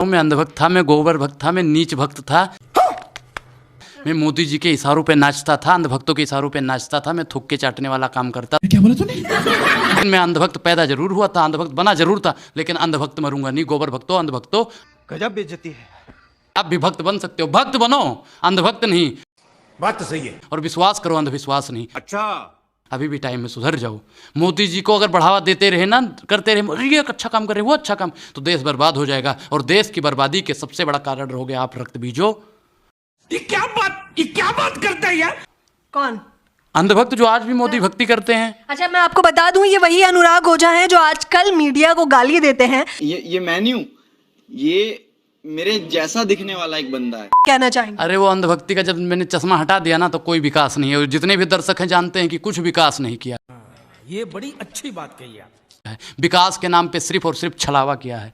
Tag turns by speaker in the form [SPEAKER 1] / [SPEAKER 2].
[SPEAKER 1] मैं अंधभक्त था, मैं गोबर भक्त था, मैं नीच भक्त था, मैं मोदी जी के इशारों पे नाचता था, अंधभक्तों के इशारों पे नाचता था, मैं थूक के चाटने वाला काम करता।
[SPEAKER 2] क्या बोला तूने?
[SPEAKER 1] मैं अंधभक्त पैदा जरूर हुआ था, अंधभक्त बना जरूर था, लेकिन अंधभक्त मरूंगा नहीं। गोबर भक्तो, अंधभक्तो,
[SPEAKER 3] गजब बेइज्जती है।
[SPEAKER 1] आप भी भक्त बन सकते हो, भक्त बनो, अंधभक्त नहीं।
[SPEAKER 3] बात तो सही है।
[SPEAKER 1] और विश्वास करो, अंधविश्वास नहीं।
[SPEAKER 3] अच्छा,
[SPEAKER 1] अभी भी टाइम में सुधर जाओ। मोदी जी को अगर बढ़ावा देते रहे ना, करते रहे ये अच्छा काम कर रहे, वो अच्छा काम, तो देश बर्बाद हो जाएगा। और देश की बर्बादी के सबसे बड़ा कारण रहोगे आप, रक्त बीजो।
[SPEAKER 3] ये क्या बात करता है यार?
[SPEAKER 4] कौन?
[SPEAKER 1] अंधभक्त जो आज भी मोदी भक्ति करते हैं।
[SPEAKER 4] अच्छा, मैं आपको बता दूं, ये वही अनुराग ओझा हैं जो आजकल मीडिया को गाली देते हैं।
[SPEAKER 5] ये मेन्यू, ये मेरे जैसा दिखने वाला एक बंदा है।
[SPEAKER 4] कहना चाहेंगे?
[SPEAKER 1] अरे वो अंधभक्ति का जब मैंने चश्मा हटा दिया ना, तो कोई विकास नहीं है। और जितने भी दर्शक हैं जानते हैं कि कुछ विकास नहीं किया
[SPEAKER 3] ये बड़ी अच्छी बात कही आप।
[SPEAKER 1] है। विकास के नाम पे सिर्फ और सिर्फ छलावा किया है।